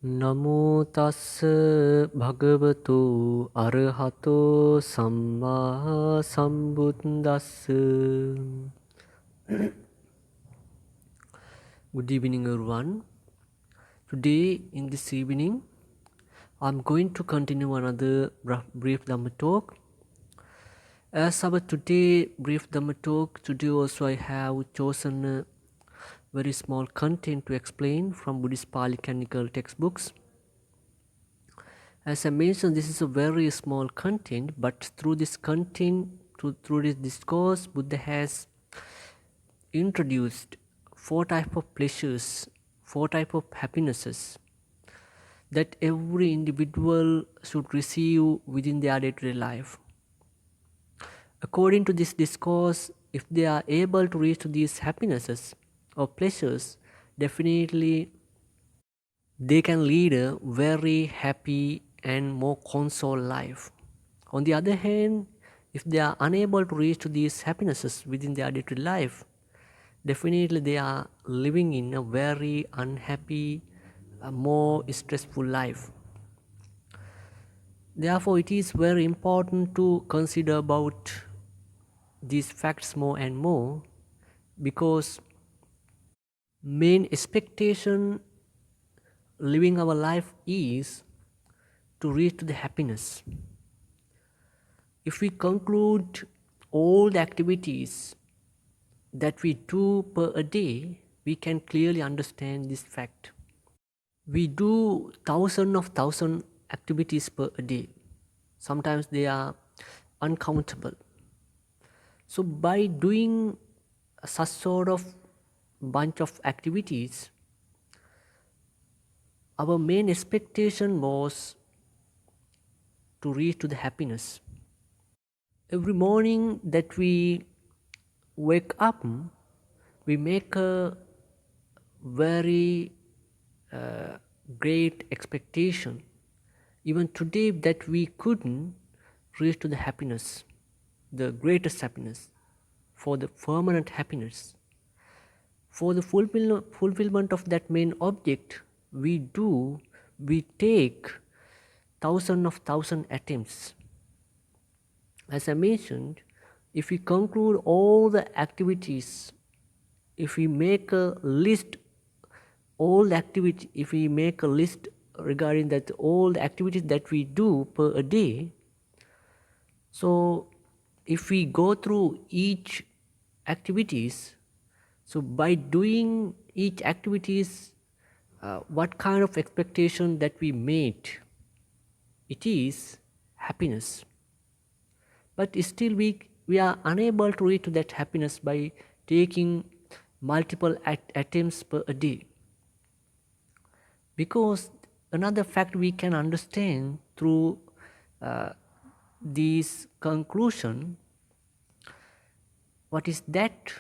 Namo tassa bhagavato arahato samma sambuddhassa. Good evening, everyone. Today, in this evening, I'm going to continue another brief Dhamma talk. As our today brief Dhamma talk, today also I have chosen a very small content to explain from Buddhist Pali canonical textbooks. As I mentioned, this is a very small content, but through this content, through this discourse, Buddha has introduced four types of pleasures, four types of happinesses that every individual should receive within their day-to-day life. According to this discourse, if they are able to reach to these happinesses or pleasures, definitely they can lead a very happy and more consoled life. On the other hand, if they are unable to reach to these happinesses within their day-to-day life, definitely they are living in a very unhappy, more stressful life. Therefore, it is very important to consider about these facts more and more, because main expectation living our life is to reach to the happiness. If we conclude all the activities that we do per a day, we can clearly understand this fact. We do thousand activities per a day. Sometimes they are uncountable. So by doing such sort of bunch of activities, our main expectation was to reach to the happiness. Every morning that we wake up, we make a very great expectation, even today, that we couldn't reach to the happiness, the greatest happiness, for the permanent happiness. For the fulfillment of that main object, we take thousand attempts. As I mentioned, if we conclude all the activities, if we make a list, if we make a list regarding that all the activities that we do per a day, so if we go through each activities, so by doing each activities, what kind of expectation that we made, it is happiness. But still we are unable to reach to that happiness by taking multiple attempts per a day. Because another fact we can understand through this conclusion, what is that?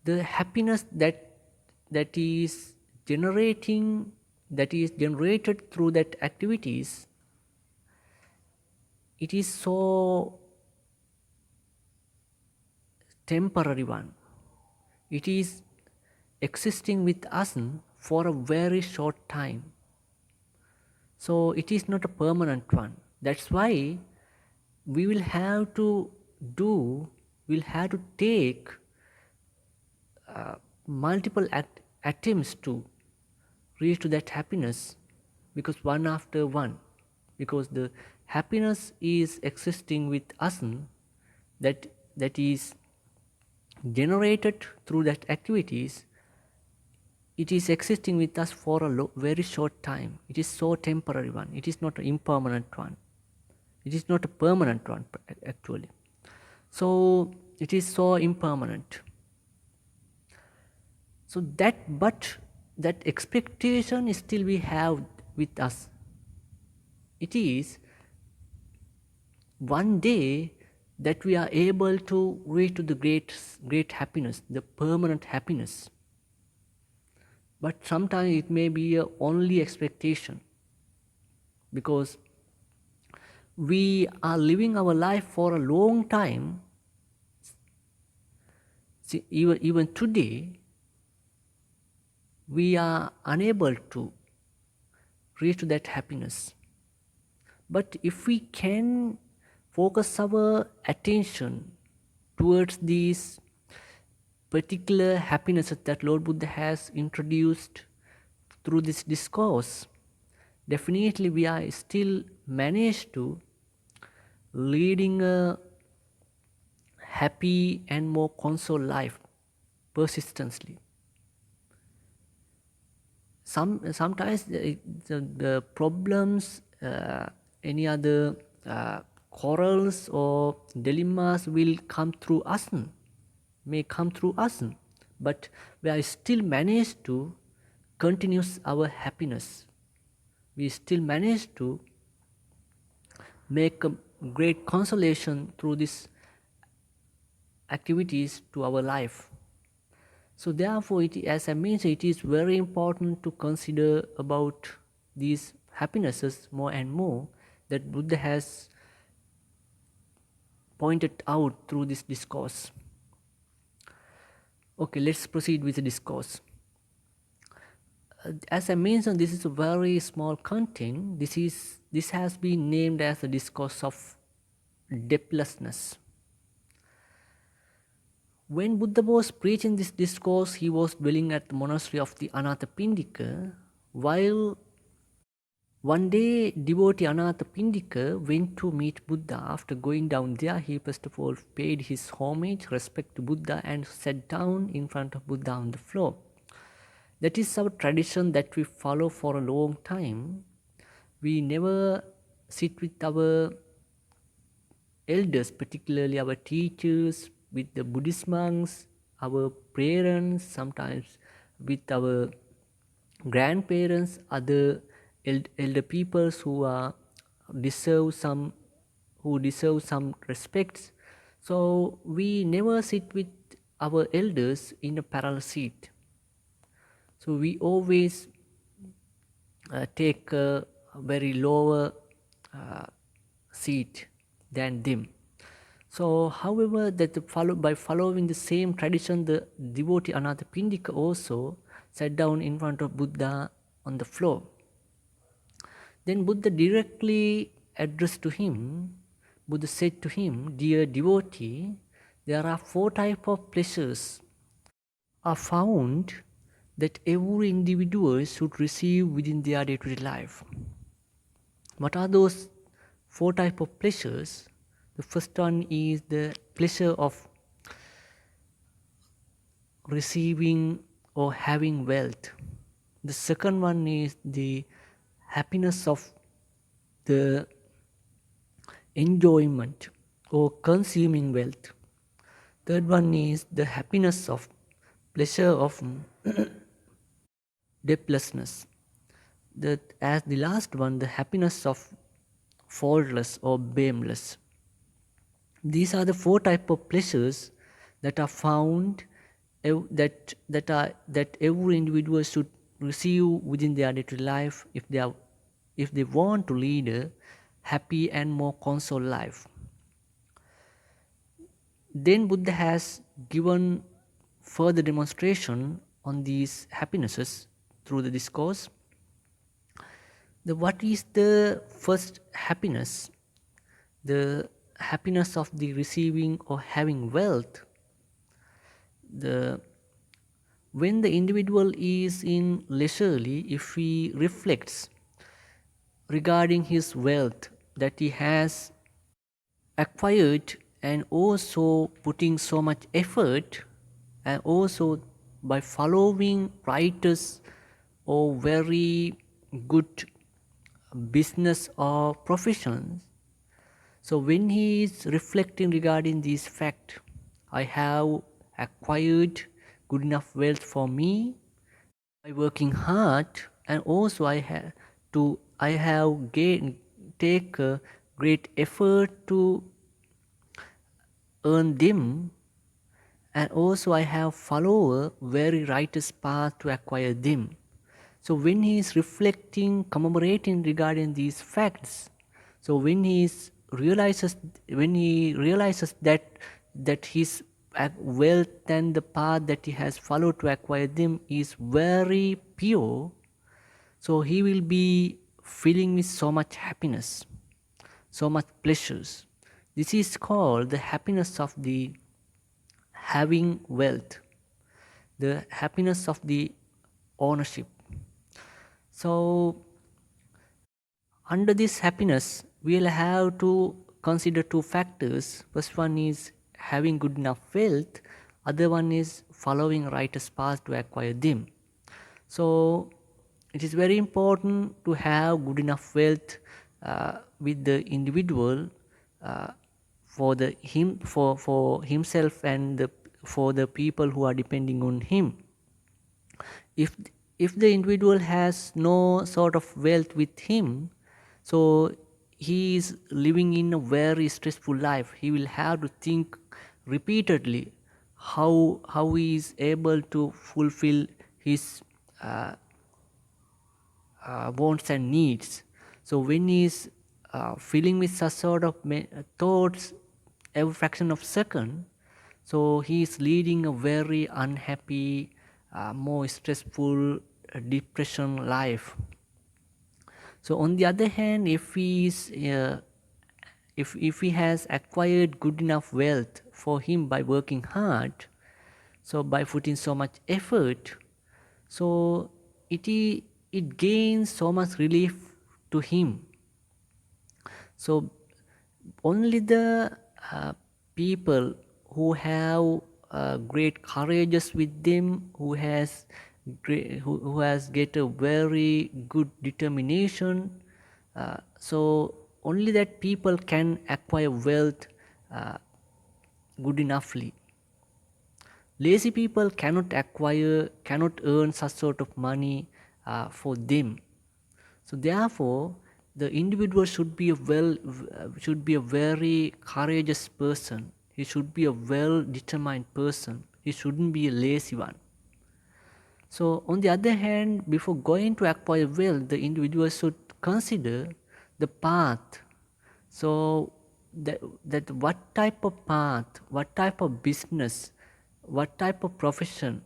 The happiness that is generated through that activities, it is so temporary one. It is existing with us for a very short time. So it is not a permanent one. That's why we will have to take multiple attempts to reach to that happiness, because one after one, because the happiness is existing with us, that is generated through that activities. It is existing with us for a very short time. It is so temporary one. It is not an impermanent one. It is not a permanent one actually. So it is so impermanent. So that expectation still we have with us. It is one day that we are able to reach to the great happiness, the permanent happiness. But sometimes it may be a only expectation, because we are living our life for a long time. See, even today, we are unable to reach to that happiness. But if we can focus our attention towards these particular happinesses that Lord Buddha has introduced through this discourse, definitely we are still managed to leading a happy and more console life persistently. Sometimes the problems, any other quarrels or dilemmas will come through us, may come through us, but we are still managed to continue our happiness. We still manage to make a great consolation through these activities to our life. So therefore, as I mentioned, it is very important to consider about these happinesses more and more that Buddha has pointed out through this discourse. Okay, let's proceed with the discourse. As I mentioned, this is a very small content. This has been named as the discourse of debtlessness. When Buddha was preaching this discourse, he was dwelling at the monastery of the Anathapindika, while one day devotee Anathapindika went to meet Buddha. After going down there, he first of all paid his homage, respect to Buddha, and sat down in front of Buddha on the floor. That is our tradition that we follow for a long time. We never sit with our elders, particularly our teachers, with the Buddhist monks, our parents, sometimes with our grandparents, other elder peoples who deserve some respects. So we never sit with our elders in a parallel seat. So we always take a very lower seat than them. So, however, by following the same tradition, the devotee Anathapindika also sat down in front of Buddha on the floor. Then Buddha directly addressed to him. Buddha said to him, "Dear devotee, there are 4 types of pleasures are found that every individual should receive within their day-to-day life." What are those 4 types of pleasures? The first one is the pleasure of receiving or having wealth. The second one is the happiness of the enjoyment or consuming wealth. Third one is the happiness of pleasure of debtlessness. As the last one, the happiness of faultless or blameless. These are the 4 types of pleasures that are found that every individual should receive within their day-to-day life if they want to lead a happy and more console life. Then Buddha has given further demonstration on these happinesses through the discourse. What is the first happiness? The happiness of the receiving or having wealth. When the individual is in leisurely, if he reflects regarding his wealth that he has acquired and also putting so much effort, and also by following righteous or very good business or professions. So when he is reflecting regarding this fact, I have acquired good enough wealth for me by working hard, and also I have take a great effort to earn them, and also I have followed a very righteous path to acquire them. So when he is reflecting, commemorating regarding these facts, so when he realizes that his wealth and the path that he has followed to acquire them is very pure, so he will be filling with so much happiness, so much pleasures. This is called the happiness of the having wealth, the happiness of the ownership. So under this happiness, we'll have to consider two factors. First one is having good enough wealth, other one is following righteous path to acquire them. So it is very important to have good enough wealth with the individual uh, for himself and for the people who are depending on him. if if the individual has no sort of wealth with him, so he is living in a very stressful life. He will have to think repeatedly how he is able to fulfill his uh, wants and needs. So when he is feeling with such sort of thoughts every fraction of second, so he is leading a very unhappy, more stressful, depression life. So on the other hand, if he has acquired good enough wealth for him by working hard, so by putting so much effort, so it gains so much relief to him. So only the people who have great courageous with them, who has get a very good determination, so only that people can acquire wealth uh, good enoughly. Lazy people cannot earn such sort of money for them. So therefore, the individual should be a very courageous person. He should be a well determined person. He shouldn't be a lazy one. So on the other hand, before going to acquire wealth, the individual should consider the path. So that what type of path, what type of business, what type of profession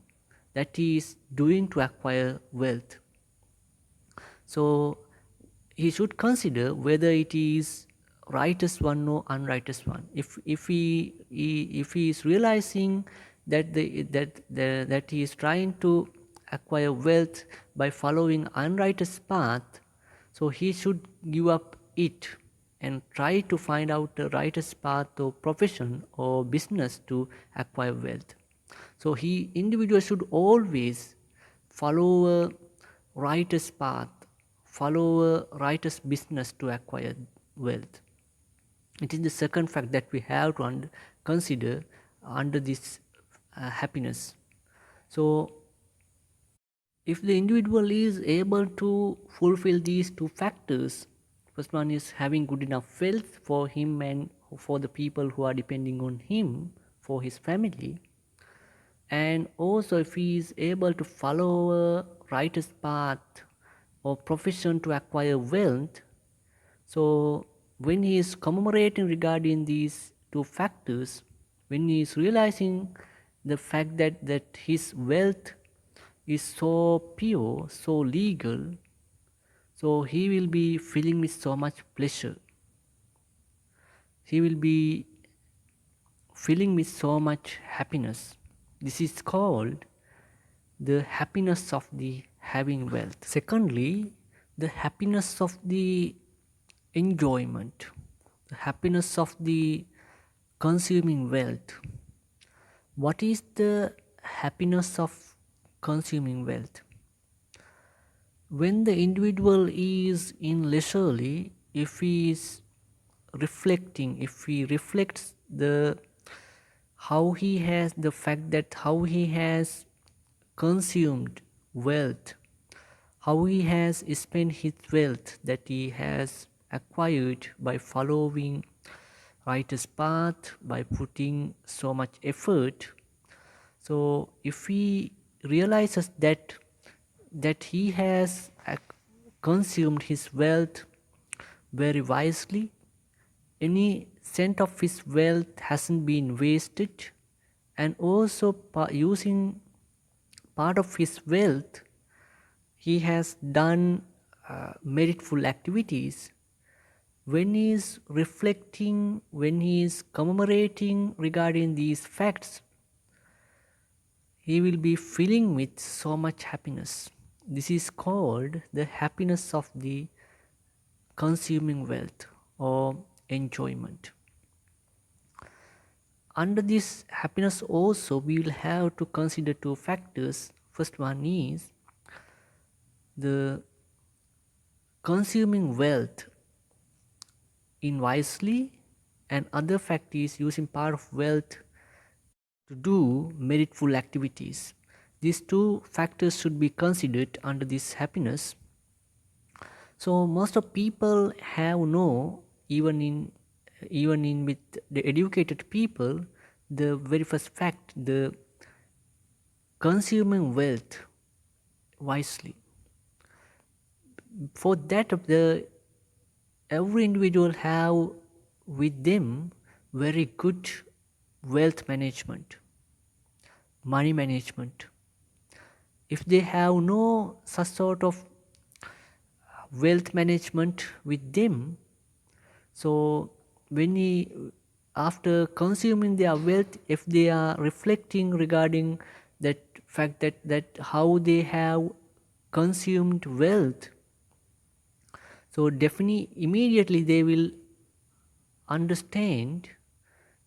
that he is doing to acquire wealth. So he should consider whether it is righteous one or unrighteous one. If he is realizing that he is trying to acquire wealth by following unrighteous path, so he should give up it and try to find out the righteous path or profession or business to acquire wealth. So individual should always follow a righteous path, follow a righteous business to acquire wealth. It is the second fact that we have to consider under this happiness. So if the individual is able to fulfill these two factors, first one is having good enough wealth for him and for the people who are depending on him, for his family, and also if he is able to follow a righteous path or profession to acquire wealth, so when he is commemorating regarding these two factors, when he is realizing the fact that his wealth is so pure, so legal, so he will be feeling with so much pleasure. He will be feeling with so much happiness. This is called the happiness of the having wealth. Secondly, the happiness of the enjoyment, the happiness of the consuming wealth. What is the happiness of consuming wealth? When the individual is in leisurely, if he is reflecting, if he reflects the how he has the fact that how he has consumed wealth, how he has spent his wealth that he has acquired by following righteous path, by putting so much effort. So if he realizes that he has consumed his wealth very wisely, any cent of his wealth hasn't been wasted, and also using part of his wealth, he has done meritful activities, when he is reflecting, when he is commemorating regarding these facts, he will be filling with so much happiness. This is called the happiness of the consuming wealth or enjoyment. Under this happiness also, we will have to consider two factors. First one is the consuming wealth in wisely, and other fact is using part of wealth to do meritful activities. These two factors should be considered under this happiness. So most of people have no, even in with the educated people, the very first fact, the consuming wealth wisely. For that, the every individual have with them very good wealth management, money management. If they have no such sort of wealth management with them, so when after consuming their wealth, if they are reflecting regarding that fact, that how they have consumed wealth, so definitely immediately they will understand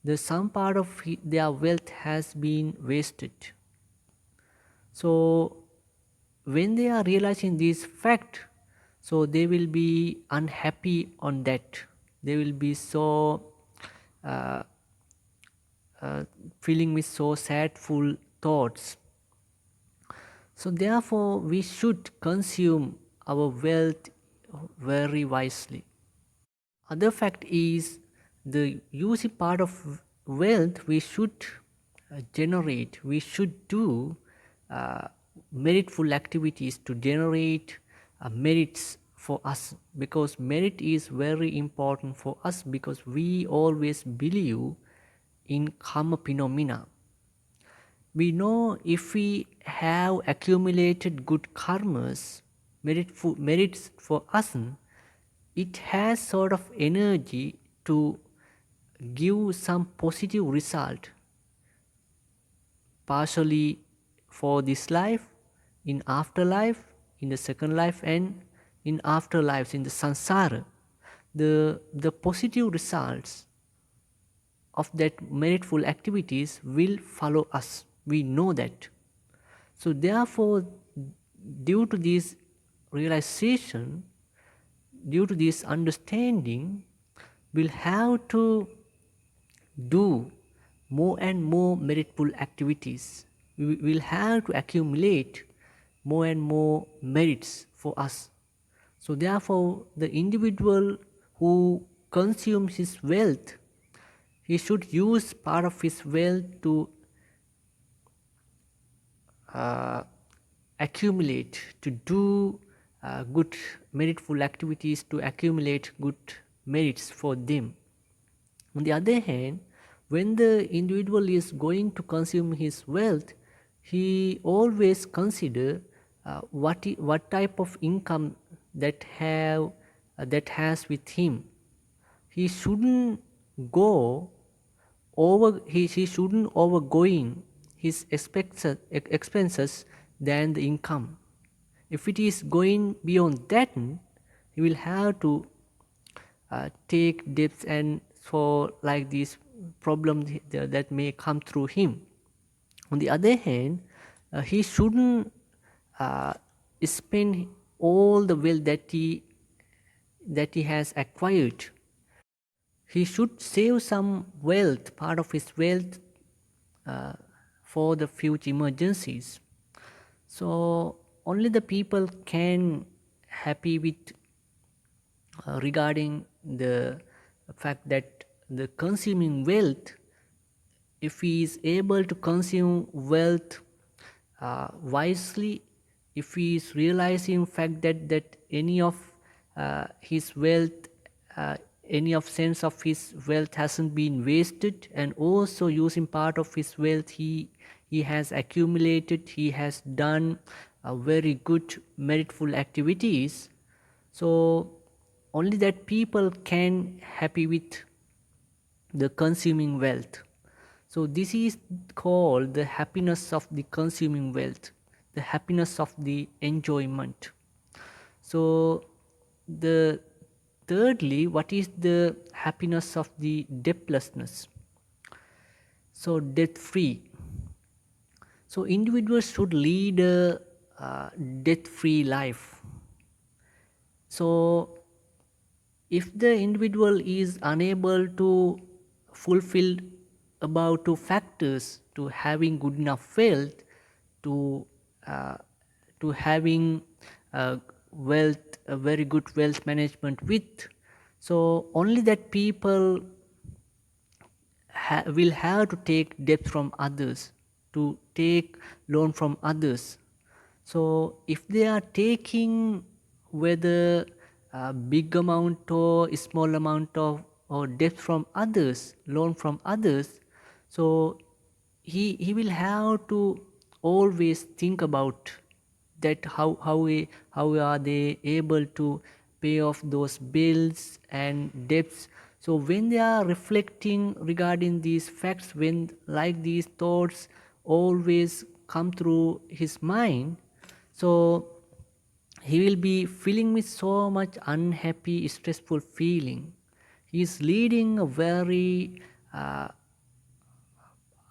that some part of their wealth has been wasted. So when they are realizing this fact, so they will be unhappy on that. They will be so feeling with so sadful thoughts. So therefore we should consume our wealth very wisely. Other fact is the using part of wealth we should generate, we should do meritful activities to generate merits for us, because merit is very important for us, because we always believe in karma phenomena. We know if we have accumulated good karmas, merits for us, it has sort of energy to give some positive result, partially for this life, in afterlife, in the second life, and in afterlives, in the samsara. The positive results of that meritful activities will follow us. We know that. So therefore, due to this realization, due to this understanding, we'll have to do more and more meritful activities. We will have to accumulate more and more merits for us. So therefore, the individual who consumes his wealth, he should use part of his wealth to accumulate, to do good meritful activities, to accumulate good merits for them. On the other hand, when the individual is going to consume his wealth, he always consider what type of income that has with him. He shouldn't go over. He shouldn't overgoing his expenses than the income. If it is going beyond that, he will have to take debts, and for like these problems that may come through him. On the other hand, he shouldn't spend all the wealth that he has acquired. He should save some wealth, part of his wealth, for the future emergencies. So only the people can happy with regarding the fact that the consuming wealth, if he is able to consume wealth wisely, if he is realizing fact that any of his wealth, any of sense of his wealth hasn't been wasted, and also using part of his wealth he has accumulated, he has done very good meritful activities, So only that people can happy with the consuming wealth. So this is called the happiness of the consuming wealth, the happiness of the enjoyment. So the thirdly, what is the happiness of the debtlessness? So debt free. So individuals should lead a debt free life. So if the individual is unable to fulfill about two factors, to having good enough wealth, to uh, to having wealth, a very good wealth management with, so only that people will have to take debt from others, to take loan from others. So if they are taking whether a big amount or a small amount of or debt from others, loan from others, so he will have to always think about that how are they able to pay off those bills and debts. So when they are reflecting regarding these facts, when like these thoughts always come through his mind, so he will be feeling with so much unhappy, stressful feeling. He is leading a very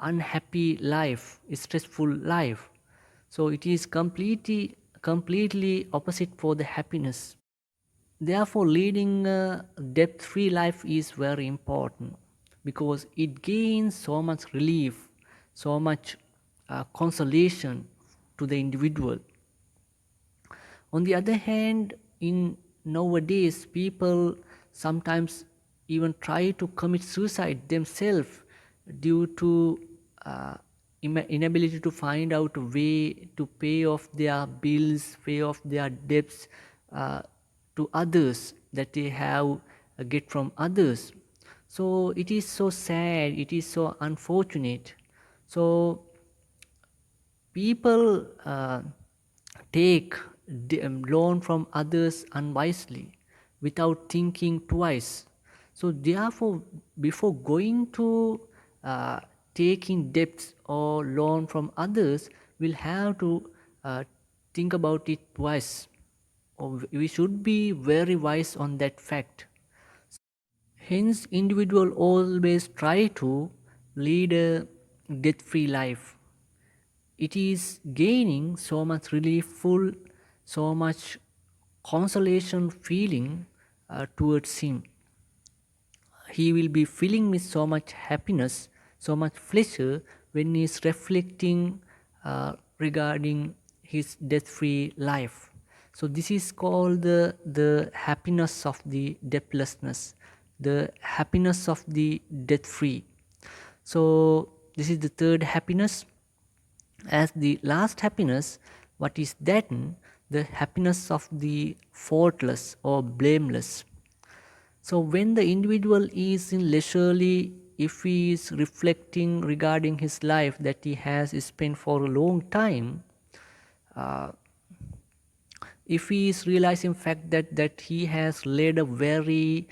unhappy life, stressful life. So it is completely opposite for the happiness. Therefore, leading a debt-free life is very important because it gains so much relief, so much consolation to the individual. On the other hand, in nowadays, people sometimes even try to commit suicide themselves due to uh, inability to find out a way to pay off their bills, pay off their debts uh, to others that they have get from others. So it is so sad, it is so unfortunate. So people take loan from others unwisely without thinking twice. So therefore, before going to taking debts or loan from others, we'll have to think about it twice. Or we should be very wise on that fact. Hence, individual always try to lead a debt-free life. It is gaining so much reliefful, so much consolation feeling towards him. He will be feeling with so much happiness, so much pleasure when he is reflecting regarding his death-free life. So this is called the happiness of the debtlessness, the happiness of the death-free. So this is the third happiness. As the last happiness, what is that? The happiness of the faultless or blameless. So when the individual is in leisurely, if he is reflecting regarding his life that he has spent for a long time, if he is realizing fact that he has led a very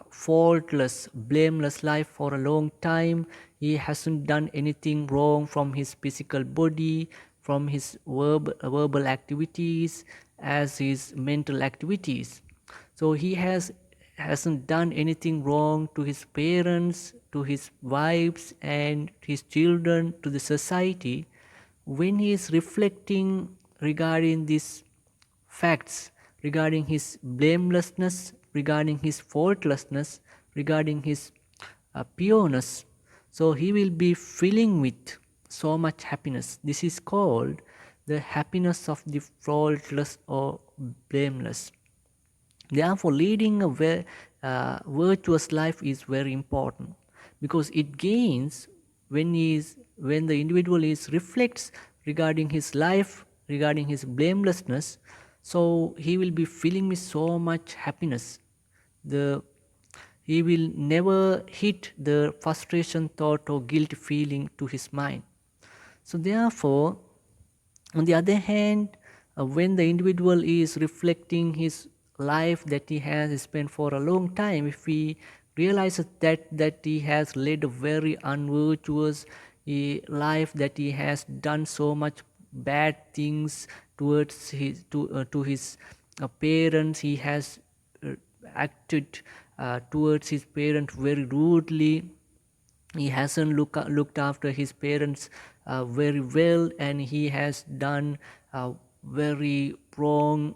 faultless, blameless life for a long time, he hasn't done anything wrong from his physical body, from his verbal activities, as his mental activities. So he hasn't done anything wrong to his parents, to his wives and his children, to the society. When he is reflecting regarding this facts, regarding his blamelessness, regarding his faultlessness, regarding his pureness, so he will be filling with so much happiness. This is called the happiness of the faultless or blameless. Therefore, leading a virtuous life is very important because it gains when the individual is reflects regarding his life, regarding his blamelessness. So he will be feeling with so much happiness. The he will never hit the frustration thought or guilt feeling to his mind. So therefore, on the other hand, when the individual is reflecting his life that he has spent for a long time, if he realizes that he has led a very unvirtuous life, that he has done so much bad things towards to his parents, he has uh, acted towards his parents very rudely, he hasn't looked after his parents very well, and he has done very wrong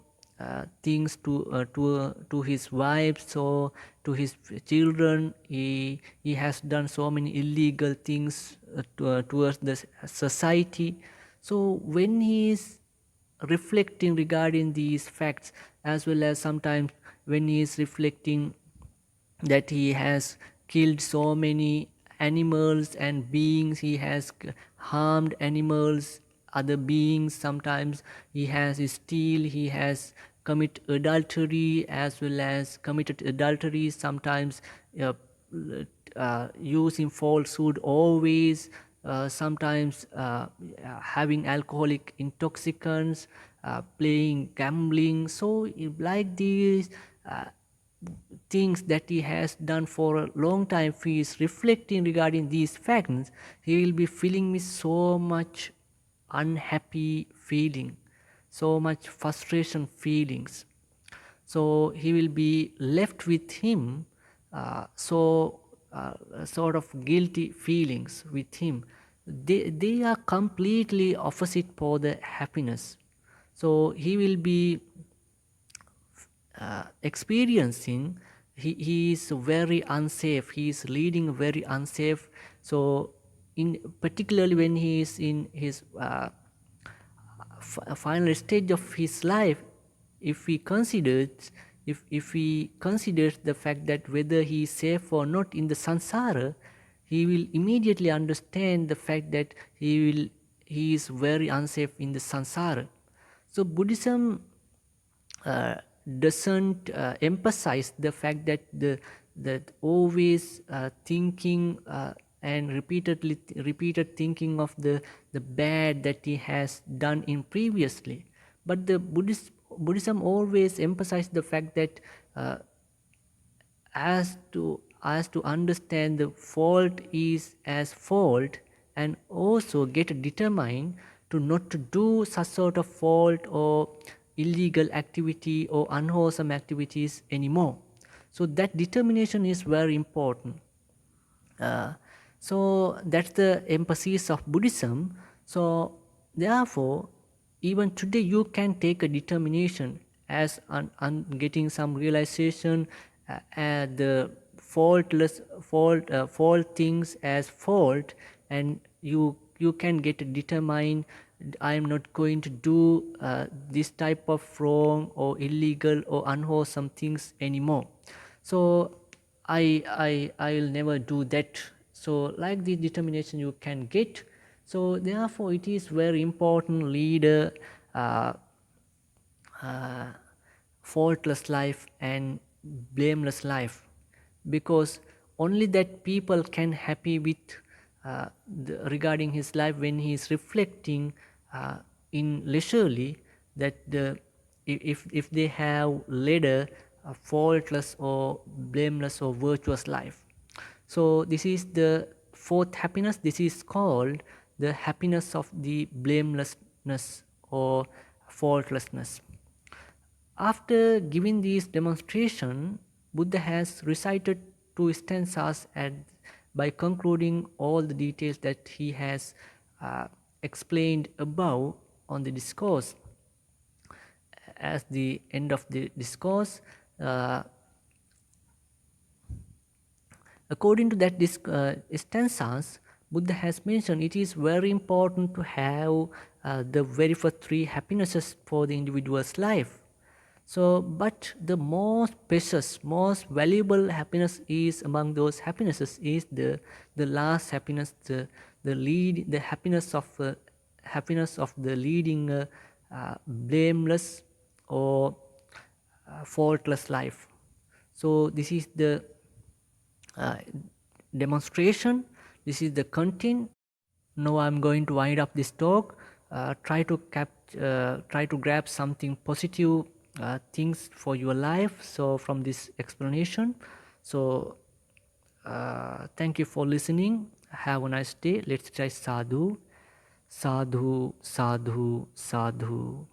things to his wife, so to his children, he has done so many illegal things towards the society. So when he is reflecting regarding these facts, as well as sometimes when he is reflecting that he has killed so many animals and beings, he has harmed animals, other beings, sometimes he has steal, he has commit adultery, as well as committed adultery, sometimes uh, using falsehood always, sometimes having alcoholic intoxicants, playing gambling. So like these things that he has done for a long time, if he is reflecting regarding these facts, he will be feeling with so much unhappy feeling, so much frustration feelings. So he will be left with him sort of guilty feelings with him. They are completely opposite for the happiness. So he will be experiencing, he is very unsafe, he is leading very unsafe. So in particularly when he is in his final stage of his life, if he considers, if he considers the fact that whether he is safe or not in the sansara, he will immediately understand the fact that he is very unsafe in the sansara. So Buddhism uh, doesn't emphasize the fact that that always thinking and repeated thinking of the bad that he has done in previously, but the Buddhism always emphasizes the fact that as to understand the fault is as fault, and also get determined to not to do such sort of fault or illegal activity or unwholesome activities anymore. So that determination is very important. uh, so that's the emphasis of Buddhism. So therefore, even today you can take a determination as getting some realization, the fault things as fault, and you can get determined, I am not going to do this type of wrong or illegal or unwholesome things anymore. So I'll never do that. So like the determination you can get. So therefore it is very important leader uh, uh, faultless life and blameless life, because only that people can happy with regarding his life when he is reflecting in leisurely, that if they have led a faultless or blameless or virtuous life. So this is the fourth happiness. This is called the happiness of the blamelessness or faultlessness. After giving this demonstration, Buddha has recited two stanzas, and by concluding all the details that he has explained above on the discourse. As the end of the discourse, uh, according to that stanzas, Buddha has mentioned it is very important to have the very first three happinesses for the individual's life. So, but the most precious, most valuable happiness is among those happinesses is the last happiness, the happiness of the leading blameless or faultless life. So this is the uh, demonstration. This is the content. Now I'm going to wind up this talk. Try to grab something positive things for your life. So from this explanation, so thank you for listening. Have a nice day. Let's try sadhu, sadhu, sadhu, sadhu.